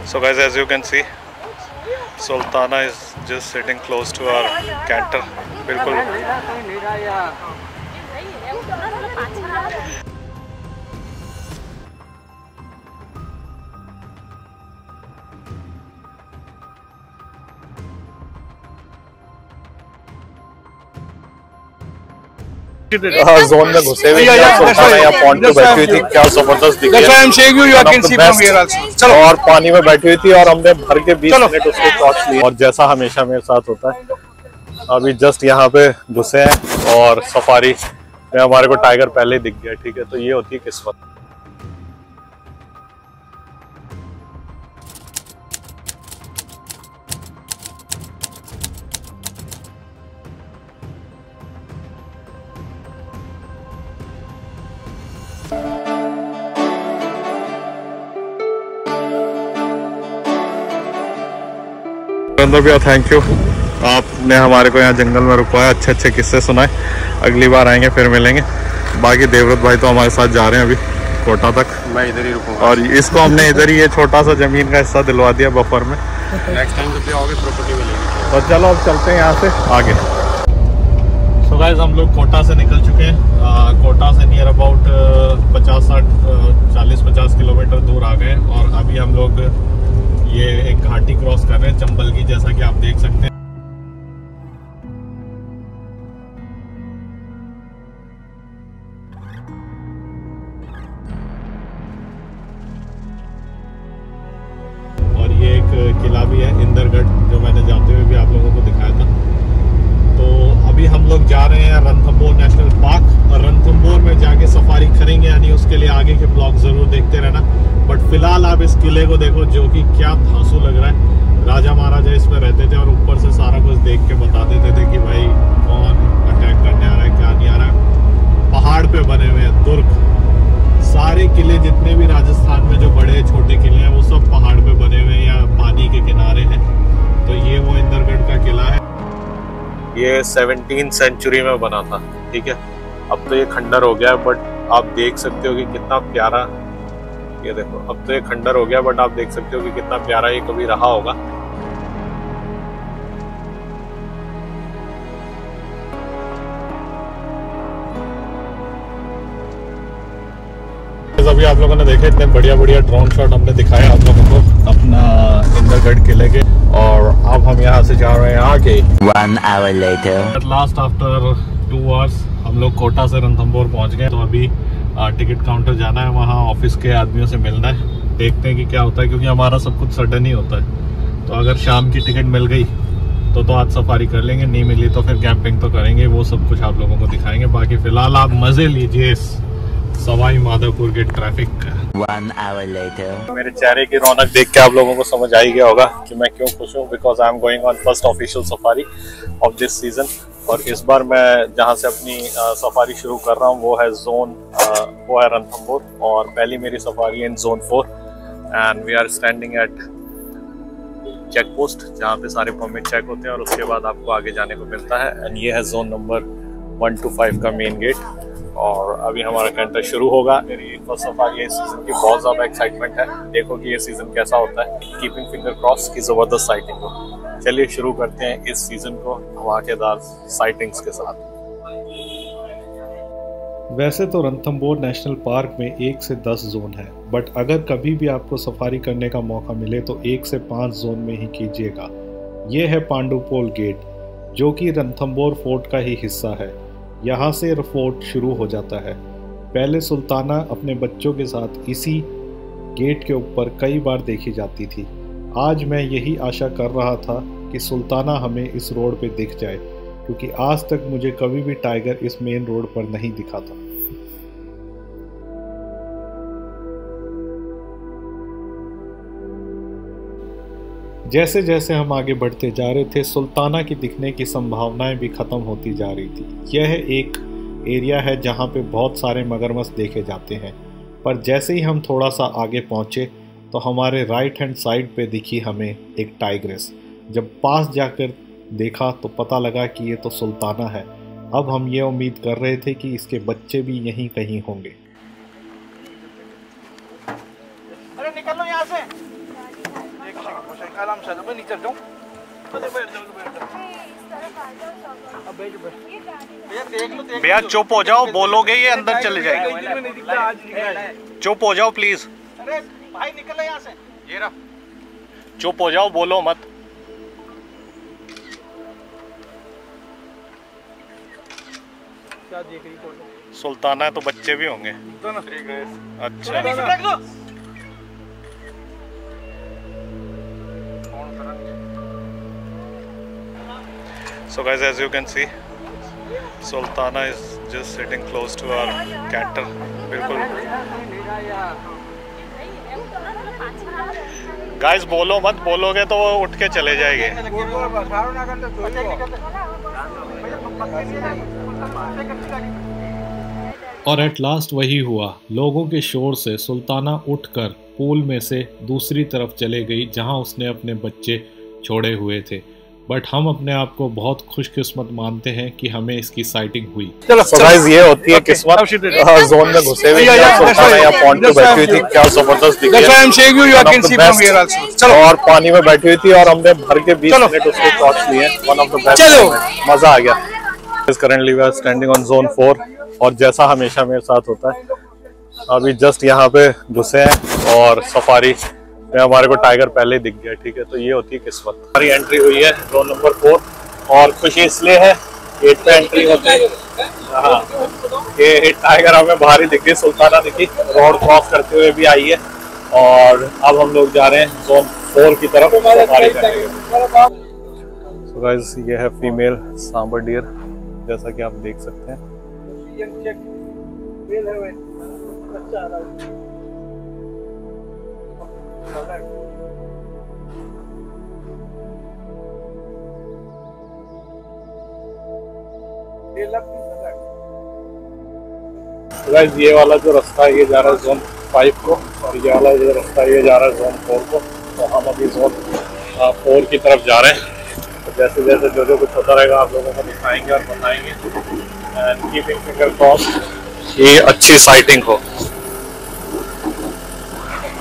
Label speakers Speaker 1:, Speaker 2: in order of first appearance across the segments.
Speaker 1: So guys, as you can see, Sultana is just sitting close to our canter. बिल्कुल zone में घुसे हुए pond पे बैठी हुई थी, क्या जबरदस्त दिख रही और पानी में बैठी हुई थी और हमने भर के 20 मिनट उसको टॉर्च ली। और जैसा हमेशा मेरे साथ होता है, अभी जस्ट यहाँ पे घुसे हैं और सफारी में हमारे को टाइगर पहले ही दिख गया। ठीक है, तो ये होती है किस्मत। भैया थैंक यू, आपने हमारे को यहाँ जंगल में रुकवाया, अच्छे अच्छे किस्से सुनाए। अगली बार आएंगे फिर मिलेंगे। बाकी देवव्रत भाई तो हमारे साथ जा रहे हैं अभी कोटा तक, मैं इधर ही रुकूंगा और इसको हमने इधर ही ये छोटा सा जमीन का हिस्सा दिलवा दिया बफर में। नेक्स्ट टाइम जब भी आओगे प्रॉपर्टी मिलेगी। तो चलो अब चलते हैं यहाँ से आगे। सो गाइस, हम लोग कोटा से निकल चुके हैं। कोटा से नियर अबाउट 40-50 किलोमीटर दूर आ गए और अभी हम लोग ये एक घाटी क्रॉस कर रहे हैं चंबल की, जैसा कि आप देख सकते हैं। और ये एक किला भी है इंदरगढ़, जो मैंने जाते हुए भी आप लोगों को दिखाया था। तो अभी हम लोग जा रहे हैं रणथंभौर नेशनल पार्क और रणथंभौर में जाके सफारी करेंगे, यानी उसके लिए आगे के ब्लॉग जरूर देखते रहना। बट फिलहाल आप इस किले को देखो, जो कि क्या धांसू लग रहा है। राजा महाराजा इसमें रहते थे और ऊपर से सारा कुछ देख के बता देते थे कि भाई कौन अटैक करने आ रहा है, क्या नहीं आ रहा है। पहाड़ पे बने हुए हैं दुर्ग, सारे किले जितने भी राजस्थान में जो बड़े छोटे किले हैं वो सब पहाड़ पे बने हुए हैं या पानी के किनारे हैं। तो ये वो इंदरगढ़ का किला है। ये 17वीं सेंचुरी में बना था। ठीक है, अब तो ये खंडर हो गया है, बट आप देख सकते हो कि कितना प्यारा, ये देखो अब तो ये खंडर हो गया, बट आप देख सकते हो कि कितना प्यारा ये कभी रहा होगा। अभी आप लोगों ने देखे इतने बढ़िया बढ़िया ड्रोन शॉट हमने दिखाए आप लोगों को अपना इंदरगढ़ किले के, और अब हम यहाँ से जा रहे हैं आगे।
Speaker 2: 1 hour later.
Speaker 1: At last after 2 hours हम लोग कोटा से रणथंभौर पहुँच गए। तो अभी टिकट काउंटर जाना है, वहाँ ऑफिस के आदमियों से मिलना है, देखते हैं कि क्या होता है, क्योंकि हमारा सब कुछ सडन ही होता है। तो अगर शाम की टिकट मिल गई तो आज सफारी कर लेंगे, नहीं मिली तो फिर कैंपिंग तो करेंगे। वो सब कुछ आप लोगों को दिखाएंगे। बाकी फिलहाल आप मजे लीजिए सवाई माधोपुर के ट्रैफिक का।
Speaker 2: 1 hour later.
Speaker 1: मेरे चेहरे की रौनक देख के आप लोगों को समझ आ ही गया होगा कि मैं क्यों खुश हूँ, because I am going on first official safari of this season. और इस बार मैं जहाँ से अपनी सफारी शुरू कर रहा हूँ वो है रणथंभौर, और पहली मेरी सफारी है in zone 4 and we are standing at check post, जहाँ पे सारे परमिट चेक होते हैं और उसके बाद आपको आगे जाने को मिलता है। एंड ये है जोन नंबर 1 to 5 का मेन गेट, और अभी हमारा कैंटर शुरू होगा। मेरी फर्स्ट सफारी इस सीजन की, बहुत ज़्यादा एक्साइटमेंट है। देखो कि ये सीज़न कैसा होता है, कीपिंग फिंगर क्रॉस की ज़बरदस्त साइटिंग हो। चलिए शुरू करते हैं इस सीज़न को धमाकेदार साइटिंग्स के साथ।
Speaker 3: वैसे तो रणथंभौर नेशनल पार्क में 1 से 10 जोन है, बट अगर कभी भी आपको सफारी करने का मौका मिले तो 1 से 5 जोन में ही कीजिएगा। ये है पांडुपोल गेट, जो कि रणथंभौर फोर्ट का ही हिस्सा है। यहाँ से फोर्ट शुरू हो जाता है। पहले सुल्ताना अपने बच्चों के साथ इसी गेट के ऊपर कई बार देखी जाती थी। आज मैं यही आशा कर रहा था कि सुल्ताना हमें इस रोड पे दिख जाए, क्योंकि आज तक मुझे कभी भी टाइगर इस मेन रोड पर नहीं दिखा था। जैसे जैसे हम आगे बढ़ते जा रहे थे, सुल्ताना की दिखने की संभावनाएं भी ख़त्म होती जा रही थी। यह एक एरिया है जहां पे बहुत सारे मगरमच्छ देखे जाते हैं, पर जैसे ही हम थोड़ा सा आगे पहुंचे तो हमारे राइट हैंड साइड पे दिखी हमें एक टाइग्रेस। जब पास जाकर देखा तो पता लगा कि ये तो सुल्ताना है। अब हम ये उम्मीद कर रहे थे कि इसके बच्चे भी यहीं कहीं होंगे।
Speaker 4: अरे निकल लो यहाँ से। आराम से मैं नीचे जाऊँ।
Speaker 1: भैया चुप हो जाओ, बोलोगे ये अंदर चले जाएंगे। चुप हो जाओ प्लीज।
Speaker 4: अरे भाई निकल यहाँ से। ये रहा।
Speaker 1: चुप हो जाओ, बोलो मत।
Speaker 4: क्या देख रही हो?
Speaker 1: सुल्ताना है तो बच्चे भी होंगे। अच्छा। So guys, as you can see, Sultana is just sitting close to our canter. बिल्कुल। Guys बोलो मत, बोलोगे तो वो उठ के चले जाएंगे।
Speaker 3: और एट लास्ट वही हुआ। लोगों के शोर से सुल्ताना उठकर पूल में से दूसरी तरफ चले गई जहां उसने अपने बच्चे छोड़े हुए थे। बट हम अपने आप को बहुत खुशकिस्मत मानते हैं कि हमें इसकी साइटिंग हुई।
Speaker 1: चलो गाइस, ये होती है किस्मत। जोन में घुसे हुए या पॉइंट पे बैठी हुई थी, क्या जबरदस्त दिखी है। और पानी में बैठी हुई थी और हमने भर के 20 मिनट उसके शॉट्स लिए। वन ऑफ द बेस्ट, मजा आ गया। Currently we are standing on zone 4 और जैसा हमेशा मेरे साथ होता है, अभी जस्ट यहाँ पे घुसे हैं और सफारी में हमारे को टाइगर पहले दिख गया। ठीक है, तो ये होती है किस्मत। हमारी एंट्री हुई है जोन नंबर 4 और खुशी इसलिए है, गेट पे एंट्री होते हैं। हाँ, ये टाइगर हमें बाहर ही दिख गई, सुल्ताना दिखी, रोड क्रॉस करते हुए भी आई है। और अब हम लोग जा रहे हैं जोन 4 की तरफ सफारी करने के लिए। So guys, ये है फीमेल सांबर डियर, जैसा कि आप देख सकते हैं। गाइस, ये वाला जो रास्ता है ये जा रहा है जोन 5 को और ये वाला जो रास्ता है ये जा रहा है जोन 4 को। तो हम अभी जोन 4 की तरफ जा रहे हैं। तो जैसे जैसे जो कुछ होता रहेगा आप लोगों को दिखाएंगे और बताएंगे। एंड कीपिंग फिंगर क्रॉस्ड ये अच्छी साइटिंग हो।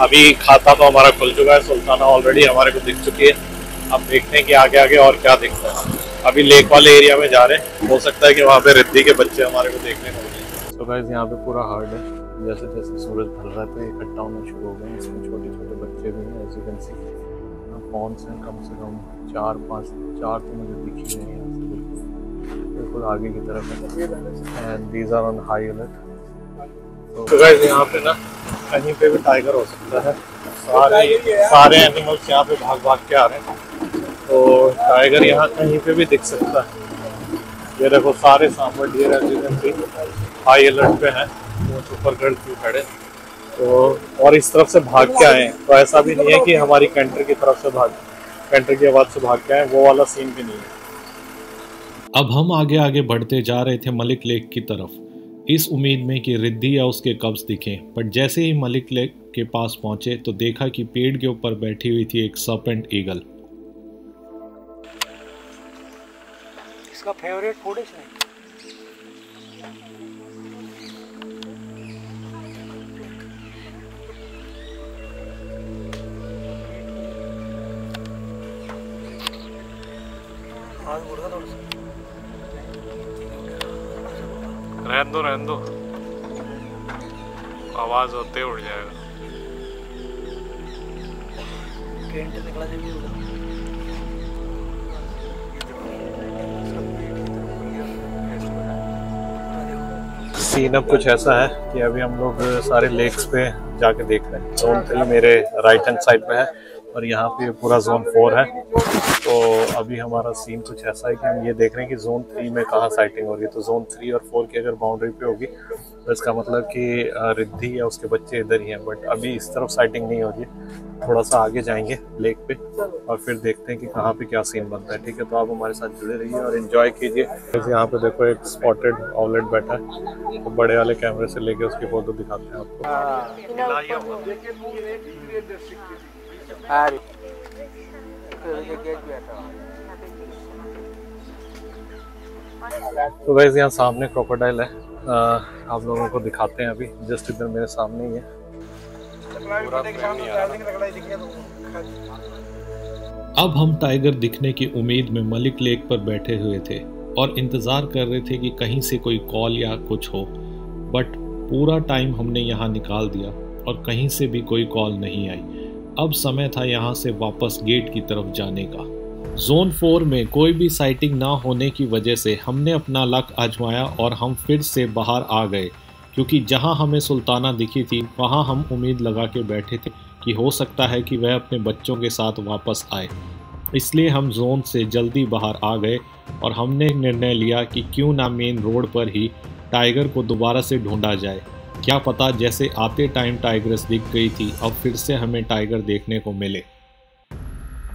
Speaker 1: अभी खाता तो हमारा खुल चुका है, सुल्ताना ऑलरेडी हमारे को दिख चुकी है। अब देखते हैं कि आगे आगे और क्या दिखता है। अभी लेक वाले एरिया में जा रहे हैं, हो सकता है कि वहाँ पे रिद्धि के बच्चे हमारे को देखने को मिले। तो गाइस, यहाँ पे पूरा हर्ड है। जैसे जैसे सूरज ढल रहा है तो इकट्ठा होना शुरू हो गए। इसमें छोटे छोटे बच्चे भी हैं, as you can see. Ponds हैं कम से कम 4 तो मुझे दिख ही रहे हैं बिल्कुल आगे की तरफ है। And these are on high alert. तो गाइस, यहाँ पे ना कहीं पे भी टाइगर हो सकता है। सारे एनिमल्स यहाँ पे भाग भाग के आ रहे हैं, तो टाइगर यहाँ कहीं पे भी दिख सकता है। ये देखो, सारे सांबर डियर हाई अलर्ट पे हैं, वो ऊपर गढ़ क्यों खड़े। तो और इस तरफ से भाग के आए हैं, तो ऐसा भी नहीं है कि हमारी कंट्री की तरफ से कंट्री की आवाज से भाग के आए, वो वाला सीन भी नहीं है।
Speaker 3: अब हम आगे आगे बढ़ते जा रहे थे मलिक लेक की तरफ, इस उम्मीद में कि रिद्धि या उसके कब्ज दिखें। बट जैसे ही मलिक लेक के पास पहुंचे तो देखा कि पेड़ के ऊपर बैठी हुई थी एक सर्पेंट ईगल।
Speaker 4: इसका फेवरेट फूड है इसमें।
Speaker 1: रहने दो, आवाज होते उड़ जाएगा। सीन अब कुछ ऐसा है कि अभी हम लोग सारे लेक्स पे जाके देख रहे हैं। जोन 3 मेरे राइट हैंड साइड पे है और यहाँ पे पूरा जोन 4 है। तो अभी हमारा सीन कुछ ऐसा है कि हम ये देख रहे हैं कि जोन 3 में कहाँ साइटिंग हो रही है। तो जोन 3 और 4 की अगर बाउंड्री पे होगी तो इसका मतलब कि रिद्धि या उसके बच्चे इधर ही हैं। बट अभी इस तरफ साइटिंग नहीं हो रही है, थोड़ा सा आगे जाएंगे लेक पे और फिर देखते हैं कि कहाँ पे क्या सीन बनता है। ठीक है, तो आप हमारे साथ जुड़े रहिए और एंजॉय कीजिए। यहाँ पे देखो एक स्पॉटेड आउलेट बैठा है, तो बड़े वाले कैमरे से लेके उसकी फोटो दिखाते हैं आपको। तो गाइस, यहाँ सामने क्रोकोडाइल है, आप लोगों को दिखाते हैं। अभी जस्ट इधर मेरे सामने ही है।
Speaker 3: अब हम टाइगर दिखने की उम्मीद में मलिक लेक पर बैठे हुए थे और इंतज़ार कर रहे थे कि कहीं से कोई कॉल या कुछ हो, बट पूरा टाइम हमने यहाँ निकाल दिया और कहीं से भी कोई कॉल नहीं आई। अब समय था यहाँ से वापस गेट की तरफ जाने का। जोन 4 में कोई भी साइटिंग ना होने की वजह से हमने अपना लक आजमाया और हम फिर से बाहर आ गए, क्योंकि जहाँ हमें सुल्ताना दिखी थी वहाँ हम उम्मीद लगा के बैठे थे कि हो सकता है कि वह अपने बच्चों के साथ वापस आए। इसलिए हम जोन से जल्दी बाहर आ गए और हमने निर्णय लिया कि क्यों ना मेन रोड पर ही टाइगर को दोबारा से ढूंढा जाए। क्या पता जैसे आते टाइम टाइग्रेस दिख गई थी, अब फिर से हमें टाइगर देखने को मिले।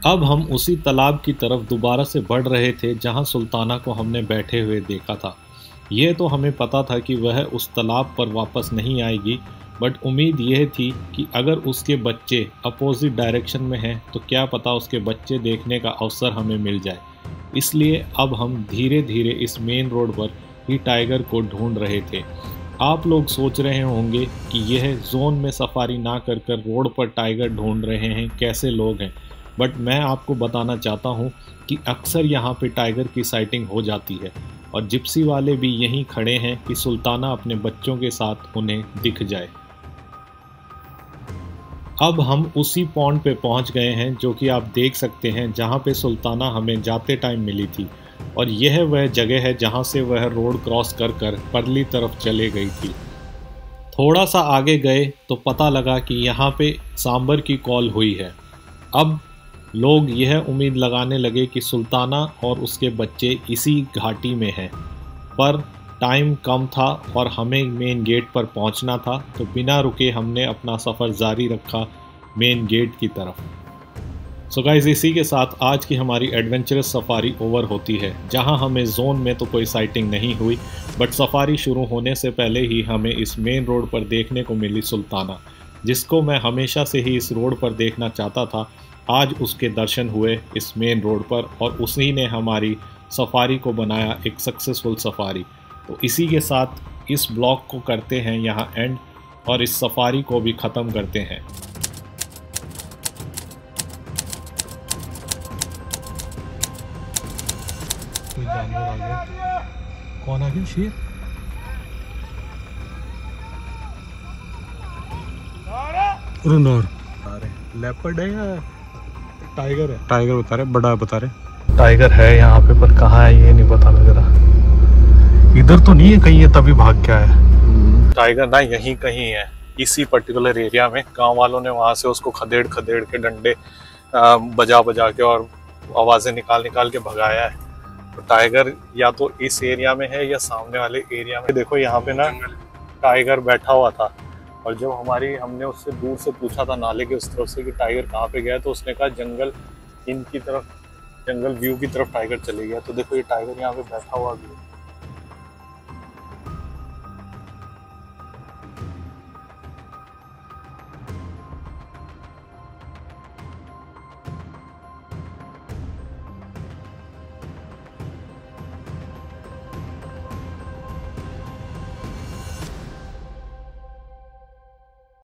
Speaker 3: अब हम उसी तालाब की तरफ दोबारा से बढ़ रहे थे जहां सुल्ताना को हमने बैठे हुए देखा था। यह तो हमें पता था कि वह उस तालाब पर वापस नहीं आएगी, बट उम्मीद यह थी कि अगर उसके बच्चे अपोजिट डायरेक्शन में हैं तो क्या पता उसके बच्चे देखने का अवसर हमें मिल जाए। इसलिए अब हम धीरे धीरे इस मेन रोड पर ही टाइगर को ढूंढ रहे थे। आप लोग सोच रहे होंगे कि यह जोन में सफारी ना कर रोड पर टाइगर ढूंढ रहे हैं, कैसे लोग हैं, बट मैं आपको बताना चाहता हूं कि अक्सर यहाँ पे टाइगर की साइटिंग हो जाती है और जिप्सी वाले भी यहीं खड़े हैं कि सुल्ताना अपने बच्चों के साथ उन्हें दिख जाए। अब हम उसी पॉन्ड पे पहुंच गए हैं जो कि आप देख सकते हैं जहां पे सुल्ताना हमें जाते टाइम मिली थी, और यह वह जगह है जहां से वह रोड क्रॉस कर परली तरफ चले गई थी। थोड़ा सा आगे गए तो पता लगा कि यहाँ पे सांबर की कॉल हुई है। अब लोग यह उम्मीद लगाने लगे कि सुल्ताना और उसके बच्चे इसी घाटी में हैं, पर टाइम कम था और हमें मेन गेट पर पहुंचना था, तो बिना रुके हमने अपना सफ़र जारी रखा मेन गेट की तरफ। सो गाइस, इसी के साथ आज की हमारी एडवेंचरस सफारी ओवर होती है, जहां हमें जोन में तो कोई साइटिंग नहीं हुई, बट सफारी शुरू होने से पहले ही हमें इस मेन रोड पर देखने को मिली सुल्ताना, जिसको मैं हमेशा से ही इस रोड पर देखना चाहता था। आज उसके दर्शन हुए इस मेन रोड पर और उसी ने हमारी सफारी को बनाया एक सक्सेसफुल सफारी। तो इसी के साथ इस ब्लॉग को करते हैं यहाँ एंड और इस सफारी को भी ख़त्म करते हैं। कोई जानवर आ गया। कौन आ गया? शेर? लेपर्ड है या टाइगर है? टाइगर बता रहे, बड़ा बता रहे। टाइगर है यहाँ पे, पर कहाँ है ये नहीं पता लग रहा। इधर तो नहीं है कहीं, ये तभी भाग गया है। टाइगर ना यहीं कहीं है, इसी पर्टिकुलर एरिया में। गांव वालों ने वहां से उसको खदेड़ खदेड़ के डंडे बजा बजा के और आवाजें निकाल निकाल के भगाया है। तो टाइगर या तो इस एरिया में है या सामने वाले एरिया में। देखो यहाँ पे ना टाइगर बैठा हुआ था, और जब हमने उससे दूर से पूछा था नाले के उस तरफ से कि टाइगर कहाँ पे गया, तो उसने कहा जंगल इनकी तरफ, जंगल व्यू की तरफ टाइगर चले गया। तो देखो ये टाइगर यहाँ पे बैठा हुआ भी है।